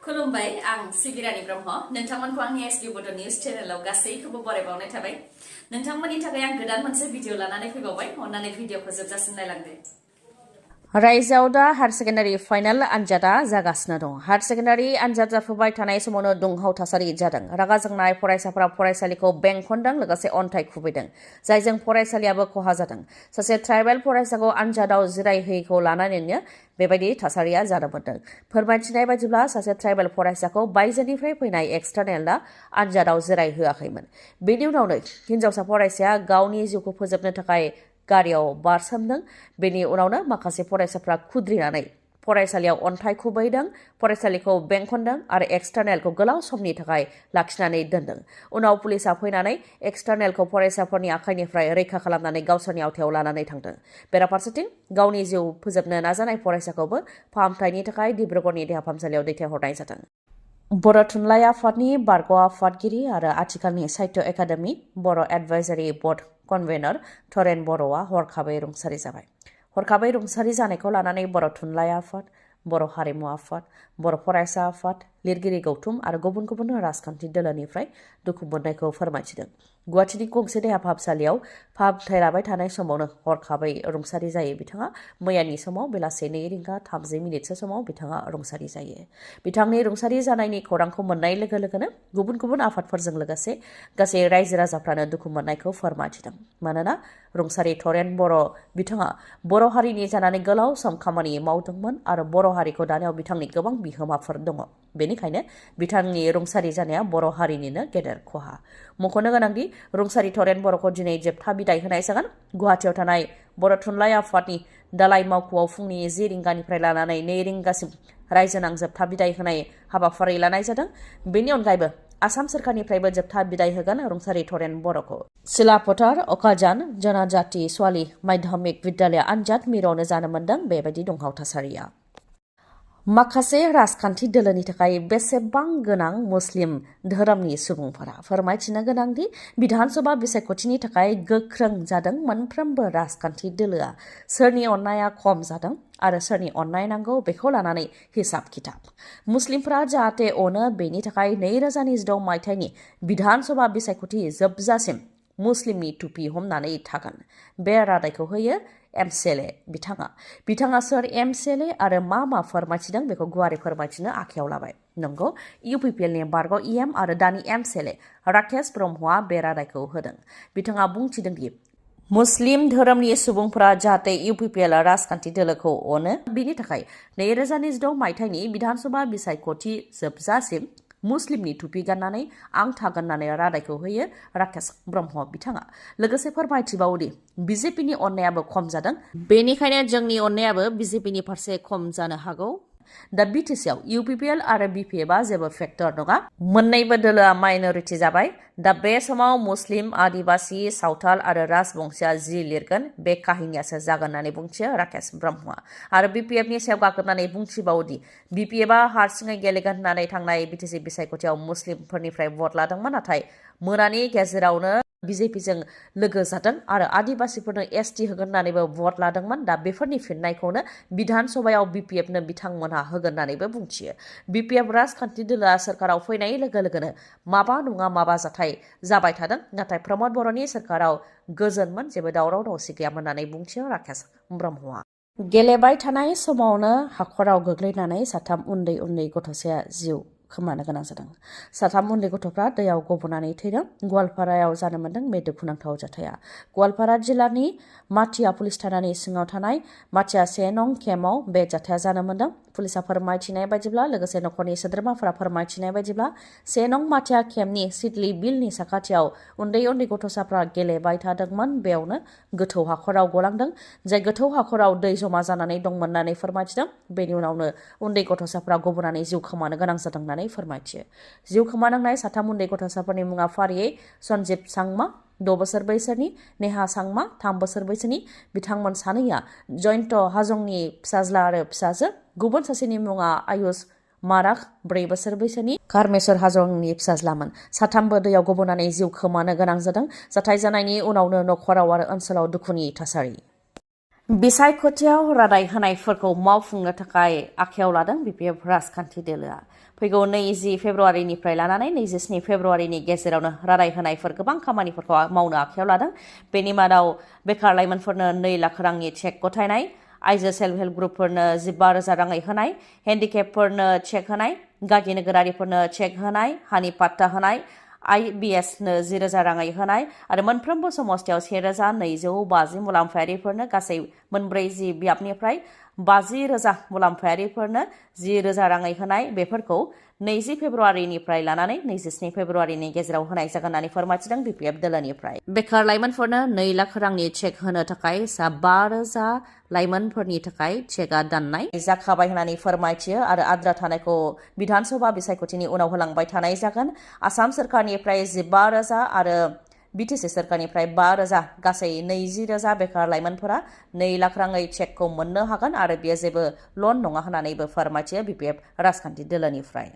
खुलुमबाय आं सिबिरानि ब्रह्म नोंथांमोनखौ आंनि एसबि बड' निउज चेनेलाव गासैखौबो बरायबावनाय थाबाय नोंथांमोननि थाखाय आं गोदान मोनसे भिडिअ लानानै फैबावबाय अन्नानै भिडिअखौ जोबजासिम नायलांदो रायजोआव दा हायार सेकेन्डारि फाइनाल आनजादा जागासिनो दं हायार सेकेन्डारि आनजाद जाफुबाय थानाय समावनो दुंहाव थासारि जादों रागा जोंनाय फरायसाफोरा फरायसालिखौ बेंखनदों लोगोसे अन्थाइ खुबैदों जायजों फरायसालियाबो खहा जादों सासे ट्राइबेल फरायसाखौ आनजादाव जिरायहोयैखौ लानानैनो बेबायदि थासारिया जानो मोन्दों फोरमायथिनाय बायदिब्ला सासे ट्राइबेल फरायसाखौ बायजोनिफ्राय फैनाय एक्सटार्नेलआ आनजादाव जिरायहोआखैमोन बेनि उनावनो हिन्जावसा फरायसाया गावनि जिउखौ फोजोबनो थाखाय गारियाव बारसोमदों बेनि उनावनो माखासे फरायसाफ्रा खुद्रिनानै फरायसालियाव अन्थाइ खुबैदों फरायसालिखौ बेंखनदों आरो एक्सटार्नेलखौ गोलाव समनि थाखाय लाखिनानै दोनदों उनाव पुलिसआ फैनानै एक्सटार्नेलखौ फरायसाफोरनि आखाइनिफ्राय रैखा खालामनानै गावसोरनि आवथायाव लानानै थांदों बेराफारसेथिं गावनि जिउ फोजोबनो नाजानाय फरायसाखौबो फाहामथायनि थाखाय डिब्रुगड़नि देहा फाहामसालियाव दैथायहरनाय जादों बर' थुनलाइ आफादनि बारग' आफादगिरि आरो आथिखालनि साहित्य एकाडेमि बर' एडभाइजारि बर्ड कनभेनर थरेन बर'आ हरखाबै रुंसारि जाबाय हरखाबै रुंसारि जानायखौ लानानै बर' थुनलाइ आफाद बर' हारिमु आफाद बर' फरायसा आफाद लिरगिरि गौथुम आरो गुबुन गुबुन राजखान्थि दोलोनिफ्राय दुखु मोननायखौ फोरमायथिदों गुवाहाटीनि गंसे देहा फाहामसालियाव फाहामथाय लाबाय थानाय समावनो हरखाबै रुंसारि जायो बिथाङा मैयानि समाव बेलासे 2:30 समाव बिथाङा रुंसारि जायो बिथांनि रुंसारि जानायनि खौरांखौ मोननाय लोगो लोगोनो गुबुन गुबुन आफादफोरजों लोगोसे गासै रायजो राजाफ्रानो दुखु मोननायखौ फोरमायथिदों मानोना रुंसारि थरेन बर' बिथाङा बर' हारिनि जानानै गोलाव सम खामानि मावदोंमोन आरो बर' हारिखौ दानायाव बिथांनि गोबां बिहोमाफोर दङ बेनिखायनो बिथांनि रुंसारि जानाया बर' हारिनिनो गेदेर खहा मख'नो गोनांदि रुंसारि थरेन बर'खौ दिनै जोबथा बिदाय होनाय जागोन गुवाहाटीयाव थानाय बर' थुनलाइ आफादनि दालाइ मावख'आव फुंनि 10 रिंगानिफ्राय लानानै 2 रिंगासिम रायजोनां जोबथा बिदाय होनाय हाबाफारि लानाय जादों बेनि अनगायैबो आसाम सोरखारनिफ्रायबो जोबथा बिदाय होगोन रुंसारि थरेन बर'खौ सिलापथार अकाजान जनजाति स्वाली माध्यमिक विद्यालय आनजाद मिरुआवनो जानो मोन्दों बेबायदि दुंहाव थासारिया माखासे राजखान्थि दोलोनि थाखाय बेसेबां गोनां मुस्लिम धोरोमनि सुबुंफोरा फोरमायथिनो गोनांदि बिधानसभा बिसायख'थिनि थाखाय गोख्रों जादों मोनफ्रोमबो राजखान्थि दोलोआ सोरनि अननाया खम जादों आरो सोरनि अननाय नांगौ बेखौ लानानै हिसाब खिथाब मुस्लिमफोरा जाहाथे अनो बेनि थाखाय 2026 मायथाइनि बिधानसभा बिसायख'थि जोबजासिम मुस्लिमनि टुपि हमनानै थागोन बे रादायखौ होयो एमसेले बिथाङा सोर एमसेले आरो मा फोरमायथिदों बेखौ गुवारै फोरमायथिनो आखायाव लाबाय नंगौ इउपिपिएलनि बारग' इएम आरो दानि एमसेले राकेश ब्रह्मआ बे रादायखौ होदों बिथाङा बुंथिदोंदि मुस्लिम धोरोमनि सुबुंफोरा जाहाथे इउपिपिएल राजखान्थि दोलोखौ अनो बिनि थाखाय 2026 मायथाइनि बिधानसभा बिसायख'थि जोबजासिम मुस्लिमनि टुपि गाननानै आं थागोन होननानै रादायखौ होयो राकेश ब्रह्म बिथाङा लोगोसे फोरमायथिबावोदि बिजेपिनि अननायाबो खम जादों बेनिखायनो जोंनि अननायाबो बिजेपिनि फारसे खम जानो हागौ दा बिटिसिआव इउपिपिएल आरो बिपिएफआ जेबो फेक्टर नङा मोन्नैबो दोलोआ माइनरिटि जाबाय दा बे समाव मुस्लिम आदिबासि सावथाल आरो राजबंशीआ जि लिरगोन बे काहिनियासो जागोन होननानै बुंथियो राकेश ब्रह्मआ आरो बिपिएफनि सायाव गाग्लोबनानै बुंथिबावोदि बिपिएफआ हारसिङै गेलेगोन होननानै थांनाय बिटिसि बिसायख'थियाव मुस्लिमफोरनिफ्राय भट लादोंमोन नाथाय मोनानि गेजेरावनो बिजेपिजों लोगो जादों आरो आदिबासिफोरनो एसटि होगोन होननानैबो भट लादोंमोन दा बेफोरनि फिननायखौनो बिधानसभायाव बिपिएफनो बिथांमोनहा होगोन होननानैबो बुंथियो बिपिएफ राजखान्थि दोलोआ सोरखाराव फैनाय लोगो लोगोनो माबा नङा माबा जाथाय जाबाय थादों नाथाय प्रमद बर'नि सोरखाराव गोजोनमोन जेबो दावराव दावसि गैयामोन होननानै बुंथियो राकेश ब्रह्मआ गेलेबाय थानाय समावनो हाखराव गोग्लैनानै साथाम उन्दै गथ'साया जिउ खोमानो गोनां जादों साथाम उन्दै गथ'फ्रा दैयाव गब'नानै थैदों गवालपारायाव जानो मोन्दों बे दुखुनांथाव जाथाया गवालपारा जिल्लानि माथिया पुलिस थानानि सिङाव थानाय माथिया 1 नं केम्पआव बे जाथाया जानो मोन्दों पुलिसा फोरमायथिनाय बायदिब्ला लोगोसे नखरनि सोद्रोमाफोरा फोरमायथिनाय बायदिब्ला 1 नं माथिया केम्पनि सिडली बिलनि साखाथियाव उन्दै गथ'साफ्रा गेलेबाय थादोंमोन बेयावनो गोथौ हाखराव गलांदों जाय गोथौ हाखराव दै जमा जानानै दंमोन होननानै फोरमायथिदों बेनि उनावनो उन्दै गथ'साफ्रा गब'नानै जिउ खोमानो गोनां जादों होननानै फोरमायथियो जिउ खोमानांनाय साथाम उन्दै गथ'साफोरनि मुङा फारियै सन्जीब सांमा 6 बोसोर बैसोनि नेहा सांमा 3 बोसोर बैसोनि बिथांमोन सानैया जयन्त हाजंनि फिसाज्ला आरो फिसाजो गुबुन सासेनि मुङा आयुष माराख 4 बोसोर बैसोनि कारमेश्वर हाजंनि फिसाज्लामोन साथामबो दैयाव गब'नानै जिउ खोमानो गोनां जादों जाथाय जानायनि उनावनो नखराव आरो ओनसोलाव दुखुनि थासारि बिसायख'थियाव रादाय होनायफोरखौ मावफुंनो थाखाय आखायाव लादों बिपिएफ राजखान्थि दोलोआ। फैगौ 20 फेब्रुआरिनिफ्राय लानानै 27 फेब्रुआरिनि गेजेरावनो रादाय होनायफोर गोबां खामानिफोरखौ मावनो आखायाव लादों। बेनि मादाव बेकार लाइमोनफोरनो 2 लाख रांनि चेक गथायनाय, आइजो सेल्फ हेल्प ग्रुपफोरनो 15,000 राङै होनाय, हेन्डिकेपफोरनो चेक होनाय, गागि नोगोरारिफोरनो चेक होनाय, हानि पाट्टा होनाय, IBSनो 10,000 राङै होनाय आरो मोनफ्रोमबो समस्थियाव 1,250 मुलाम्फायारिफोरनो गासै मोनब्रै बियाबनिफ्राय 50,000 मुलाम्फायारिफोरनो 10,000 राङै होनाय बेफोरखौ 20 फेब्रुआरिनिफ्राय लानानै 27 फेब्रुआरिनि गेजेराव होनाय जागोन होननानै फोरमायथिदों बिपिएफ दोलोनिफ्राय। बेकार लाइमोनफोरनो 2 लाख रांनि चेक होनो थाखाय 5,000 लाइमोनफोरनि थाखाय चेकआ दाननाय जाखाबाय होननानै फोरमायथियो आरो आद्रा थानायखौ बिधान सभा बिसायख'थिनि उनाव होलांबाय थानाय जागोन। आसाम सोरखारनिफ्राय 15,000 आरो बिटिसि सोरखारनिफ्राय 5,000 गासै 20,000 बेकार लाइमोनफोरा 2 लाख राङै चेकखौ मोननो हागोन आरो बेयो जेबो लन नङा होननानैबो फोरमायथियो बिपिएफ राजखान्थि दोलोनिफ्राय।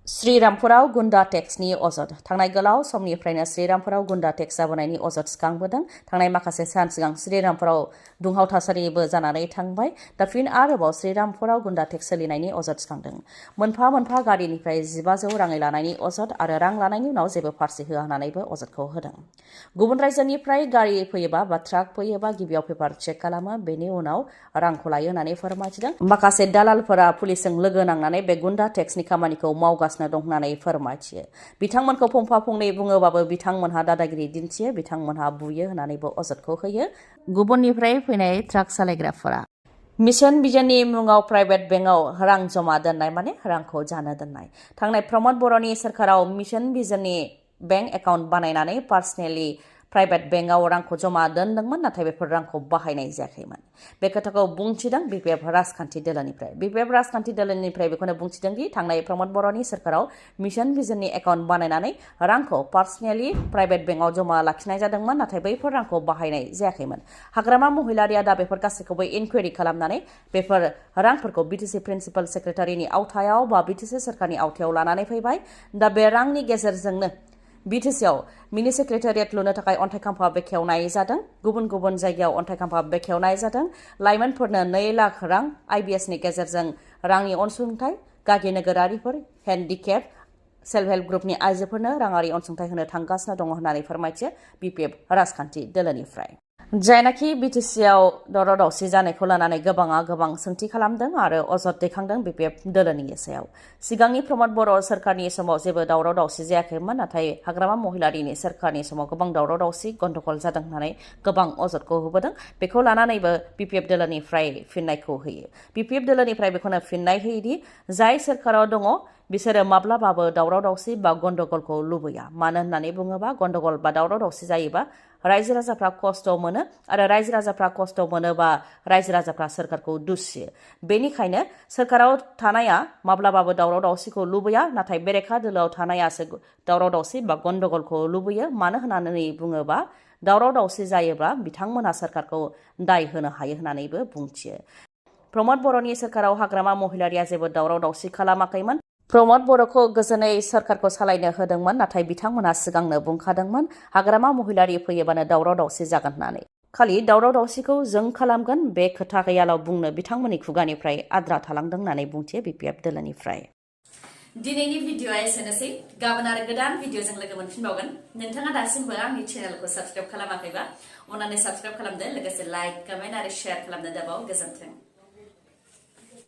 श्रीरामपुराव गुन्डा टेक्सनि अजद। थांनाय गोलाव समनिफ्रायनो श्रीरामपुराव गुन्डा टेक्स जाबोनायनि अजद सिखांबोदों। थांनाय माखासे सान सिगां श्रीरामपुराव दुंहाव थासारिबो जानानै थांबाय। दा फिन आरोबाव श्रीरामपुराव गुन्डा टेक्स सोलिनायनि अजद सिखांदों। मोनफा मोनफा गारिनिफ्राय 1500 राङै लानायनि अजद आरो रां लानायनि उनाव जेबो फारसि होआ होननानैबो अजदखौ होदों। गुबुन रायजोनिफ्राय गारि फैयोबा बा ट्राक फैयोबा गिबियाव पेपार चेक खालामो, बेनि उनाव रांखौ लायो होननानै फोरमायथिदों। माखासे दालालफोरा पुलिसजों लोगो नांनानै बे गुन्डा टेक्सनि खामानिखौ मावगासिनो दं होननानै फोरमायथियो। बिथांमोनखौ फंफा फंनै बुङोबाबो बिथांमोनहा दादागिरि दिन्थियो, बिथांमोनहा बुयो होननानैबो अजदखौ होयो। गुबुननिफ्राय फैनाय ट्राक सालायग्राफोरा मिशन बिजननि मुङाव प्राइभेट बेंकआव रां जमा दोननाय माने रांखौ जानो दोननाय। थांनाय प्रमद बर'नि सोरखाराव मिशन बिजननि बेंक एकाउन्ट बानायनानै पार्सनेलि प्राइभेट बेंकआव रांखौ जमा दोनदोंमोन, नाथाय बेफोर रांखौ बाहायनाय जायाखैमोन। बे खोथाखौ बुंथिदों बिपिएफ राजखान्थि दोलोनिफ्राय। बिपिएफ राजखान्थि दोलोनिफ्राय बेखौनो बुंथिदों दि थांनाय प्रमद बर'नि सोरखाराव मिशन बिजननि एकाउन्ट बानायनानै रांखौ पार्सनेलि प्राइभेट बेंकआव जमा लाखिनाय जादोंमोन, नाथाय बैफोर रांखौ बाहायनाय जायाखैमोन। हाग्रामा महिलारिया दा बेफोर गासैखौबो इनकुवेरि खालामनानै बेफोर रांफोरखौ बिटिसि प्रिन्सिपाल सेक्रेटारिनि आवथायाव बा बिटिसि सोरखारनि आवथायाव लानानै फैबाय। दा बे रांनि गेजेरजोंनो बिटिसिआव मिनि सेक्रेटारियेट लुनो थाखाय अन्थाइ खाम्फा बेखेवनाय जादों। गुबुन गुबुन जायगायाव अन्थाइ खाम्फा बेखेवनाय जादों। लाइमोनफोरनो 2 लाख रां IBSनि गेजेरजों रांनि अनसुंथाइ, गागि नोगोरारिफोर, हेन्डिकेप, सेल्फ हेल्प ग्रुपनि आइजोफोरनो राङारि अनसुंथाइ होनो थांगासिनो दङ होननानै फोरमायथियो बिपिएफ राजखान्थि दोलोनिफ्राय। जायनाखि बिटिसिआव दावराव दावसि जानायखौ लानानै गोबां सोंथि खालामदों आरो अजद दैखांदों बिपिएफ दोलोनि सायाव। सिगांनि प्रमद बर' सोरखारनि समाव जेबो दावराव दावसि जायाखैमोन, नाथाय हाग्रामा महिलारिनि सोरखारनि समाव गोबां दावराव दावसि गन्डगल जादों होननानै गोबां अजदखौ होबोदों। बेखौ लानानैबो बिपिएफ दोलोनिफ्राय फिननायखौ होयो। बिपिएफ दोलोनिफ्राय बेखौनो फिननाय होयोदि जाय सोरखाराव दङ बिसोरो माब्लाबाबो दावराव दावसि बा गन्डगलखौ लुबैया। मानो होननानै बुङोबा गन्डगल बा दावराव दावसि जायोबा रायजो राजाफ्रा खस्थ' मोनो आरो रायजो राजाफ्रा खस्थ' मोनोबा रायजो राजाफ्रा सोरखारखौ दुसियो। बेनिखायनो सोरखाराव थानाया माब्लाबाबो दावराव दावसिखौ लुबैया, नाथाय बेरेखा दोलोआव थानायासो दावराव दावसि बा गन्डगलखौ लुबैयो। मानो होननानै बुङोबा दावराव दावसि जायोब्ला बिथांमोनहा सोरखारखौ दाय होनो हायो होननानैबो बुंथियो। प्रमद बर'नि सोरखाराव हाग्रामा महिलारिया जेबो दावराव दावसि खालामाखैमोन। प्रमद बर'खौ गोजोनै सोरखारखौ सालायनो होदोंमोन, नाथाय बिथांमोनहा सिगांनो बुंखादोंमोन हाग्रामा महिलारि फैयोबानो दावराव दावसि जागोन होननानै। खालि दावराव दावसिखौ जों खालामगोन बे खोथा गैयाल' बुंनो बिथांमोननि खुगानिफ्राय आद्रा थालांदों होननानै बुंथियो बिपिएफ दोलोनिफ्राय। दिनैनि भिडिअ'आ एसेनोसै। गाबोन आरो गोदान भिडिअ'जों लोगो मोनफिनबावगोन। नोंथाङा दासिमबो आंनि चेनेलखौ साबस्क्राइब खालामाखैबा अन्नानै साबस्क्राइब खालामदो, लोगोसे लाइक, कमेन्ट आरो शेयार खालामनो दाबाव। गोजोन्थों।